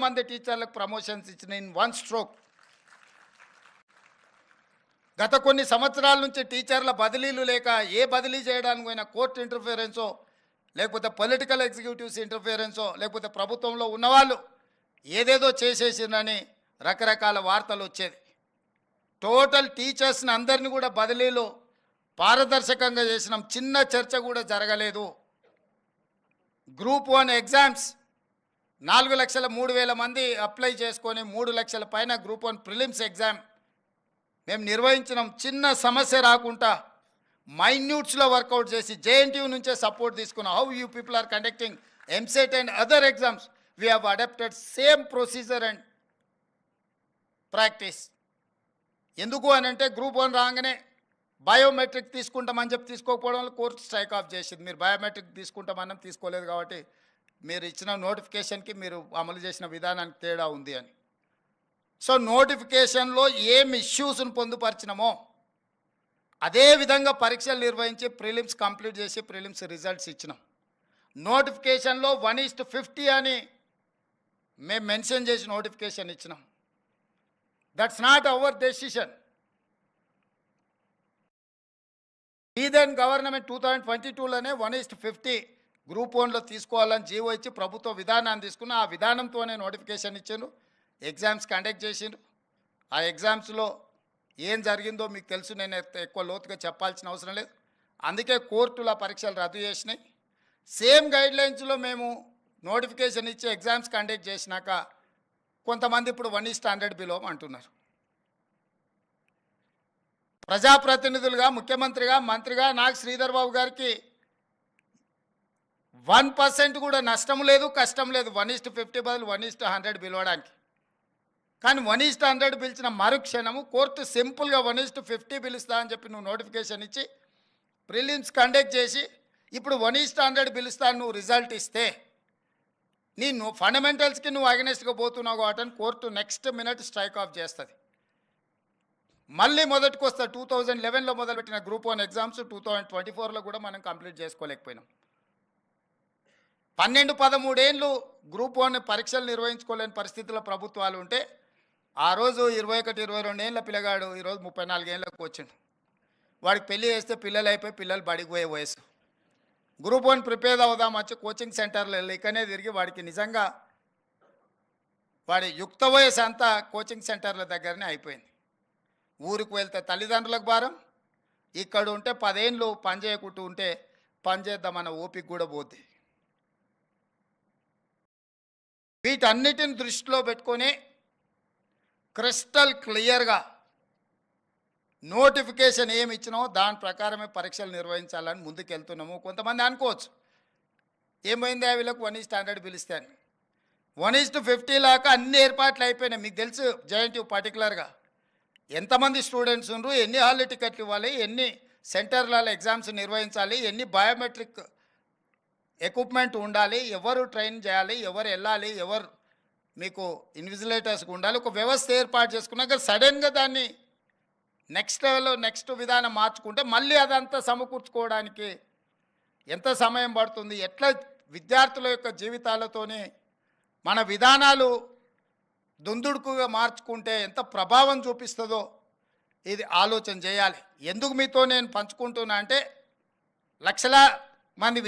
మంది టీచర్లకు ప్రమోషన్స్ ఇచ్చిన ఇన్ వన్ స్ట్రోక్. గత కొన్ని సంవత్సరాల నుంచి టీచర్ల బదిలీలు లేక ఏ బదిలీ చేయడానికి పోయినా కోర్టు ఇంటర్ఫియరెన్సో లేకపోతే పొలిటికల్ ఎగ్జిక్యూటివ్స్ ఇంటర్ఫియరెన్సో లేకపోతే ప్రభుత్వంలో ఉన్నవాళ్ళు ఏదేదో చేసేసిందని రకరకాల వార్తలు వచ్చేది. టోటల్ టీచర్స్ని అందరినీ కూడా బదిలీలు పారదర్శకంగా చేసినాం. చిన్న చర్చ కూడా జరగలేదు. గ్రూప్ 1 ఎగ్జామ్స్ 4,03,000 మంది అప్లై చేసుకొని 3 లక్షల పైన గ్రూప్ 1 ప్రిలిమ్స్ ఎగ్జామ్ మేము నిర్వహించినాం. చిన్న సమస్య రాకుండా మైన్యూట్స్లో వర్కౌట్ చేసి జేఎన్టీయూ నుంచే సపోర్ట్ తీసుకున్నాం. How you people are conducting EAMCET and other exams we have adapted same procedure and practice. ఎందుకు అని అంటే గ్రూప్ 1 రాగానే బయోమెట్రిక్ తీసుకుంటామని చెప్పి తీసుకోకపోవడం వల్ల కోర్టు స్ట్రైక్ ఆఫ్ చేసింది. మీరు బయోమెట్రిక్ తీసుకుంటామని తీసుకోలేదు కాబట్టి మీరు ఇచ్చిన నోటిఫికేషన్కి మీరు అమలు చేసిన విధానానికి తేడా ఉంది అని. సో నోటిఫికేషన్లో ఏం ఇష్యూస్ను పొందుపరిచినామో అదే విధంగా పరీక్షలు నిర్వహించి ప్రిలిమ్స్ కంప్లీట్ చేసి ప్రిలిమ్స్ రిజల్ట్స్ ఇచ్చినాం. నోటిఫికేషన్లో 1:50 అని మేము మెన్షన్ చేసి నోటిఫికేషన్ ఇచ్చినాం. That's not our decision. ఈదెన్ గవర్నమెంట్ 2022లోనే 1:50 గ్రూప్ 1లో తీసుకోవాలని జీవో ఇచ్చి ప్రభుత్వ విధానాన్ని తీసుకున్న ఆ విధానంతోనే నోటిఫికేషన్ ఇచ్చారు. ఎగ్జామ్స్ కండక్ట్ చేసిండ్రు. ఆ ఎగ్జామ్స్లో ఏం జరిగిందో మీకు తెలుసు. నేను ఎక్కువ లోతుగా చెప్పాల్సిన అవసరం లేదు. అందుకే కోర్టుల పరీక్షలు రద్దు చేసినాయి. సేమ్ గైడ్లైన్స్లో మేము నోటిఫికేషన్ ఇచ్చి ఎగ్జామ్స్ కండక్ట్ చేసినాక కొంతమంది ఇప్పుడు 1:100 బిలో అంటున్నారు. ప్రజాప్రతినిధులుగా ముఖ్యమంత్రిగా మంత్రిగా నాకు శ్రీధర్ బాబు గారికి 1% కూడా నష్టం లేదు, కష్టం లేదు 1:50 బదులు 1:100 పిలవడానికి. కానీ 1:100 పిలిచిన మరుక్షణము కోర్టు సింపుల్గా 1:50 పిలుస్తా అని చెప్పి నువ్వు నోటిఫికేషన్ ఇచ్చి ప్రిలిమ్స్ కండక్ట్ చేసి ఇప్పుడు 1:100 పిలుస్తా నువ్వు రిజల్ట్ ఇస్తే నువ్వు ఫండమెంటల్స్కి నువ్వు అగెనెస్ట్గా పోతున్నావు కాబట్టి court next minute strike off చేస్తుంది. మళ్ళీ మొదటికి వస్తా. 2011లో మొదలుపెట్టిన గ్రూప్ 1 ఎగ్జామ్స్ 2024లో కూడా మనం కంప్లీట్ చేసుకోలేకపోయినాం. 12-13 ఏళ్ళు గ్రూప్ 1 పరీక్షలు నిర్వహించుకోలేని పరిస్థితుల్లో ప్రభుత్వాలు ఉంటే ఆ రోజు 21-22 ఏళ్ళ పిల్లగాడు ఈరోజు 34 ఏళ్ళకు వచ్చిండు. వాడికి పెళ్లి చేస్తే పిల్లలు అయిపోయి పిల్లలు బడికి పోయే వయసు. గ్రూప్ 1 ప్రిపేర్ అవుదాం వచ్చి కోచింగ్ సెంటర్లో వెళ్ళి ఇక్కడనే తిరిగి వాడికి నిజంగా వాడి యుక్త వయసు అంతా కోచింగ్ సెంటర్ల దగ్గరనే అయిపోయింది. ఊరికి వెళ్తే తల్లిదండ్రులకు భారం, ఇక్కడ ఉంటే 10 ఏళ్ళు పని చేయకుంటూ ఉంటే పని చేద్దామన్న ఓపిక కూడా పోద్ది. వీటన్నిటిని దృష్టిలో పెట్టుకొని క్రిస్టల్ క్లియర్గా నోటిఫికేషన్ ఏమి ఇచ్చినామో దాని ప్రకారమే పరీక్షలు నిర్వహించాలని ముందుకెళ్తున్నాము. కొంతమంది అనుకోవచ్చు ఏమైంది వీళ్ళకు 1:100 పిలిస్తే అని. 1:50 లాగా అన్ని ఏర్పాట్లు అయిపోయినాయి. మీకు తెలుసు జేఎన్టీయూ పర్టికులర్గా ఎంతమంది స్టూడెంట్స్ ఉన్నారు, ఎన్ని హాల్ టికెట్లు ఇవ్వాలి, ఎన్ని సెంటర్లలో ఎగ్జామ్స్ నిర్వహించాలి, ఎన్ని బయోమెట్రిక్ ఎక్విప్మెంట్ ఉండాలి, ఎవరు ట్రైన్ చేయాలి, ఎవరు వెళ్ళాలి, ఎవరు మీకు ఇన్విజిలేటర్స్గా ఉండాలి, ఒక వ్యవస్థ ఏర్పాటు చేసుకున్నాక సడన్గా దాన్ని నెక్స్ట్ లెవెల్లో నెక్స్ట్ విధానం మార్చుకుంటే మళ్ళీ అదంతా సమకూర్చుకోవడానికి ఎంత సమయం పడుతుంది, ఎట్లా విద్యార్థుల యొక్క జీవితాలతోనే మన విధానాలు దుందుడుకుగా మార్చుకుంటే ఎంత ప్రభావం చూపిస్తుందో ఇది ఆలోచన చేయాలి. ఎందుకు మీతో నేను పంచుకుంటున్నా అంటే లక్షల మంది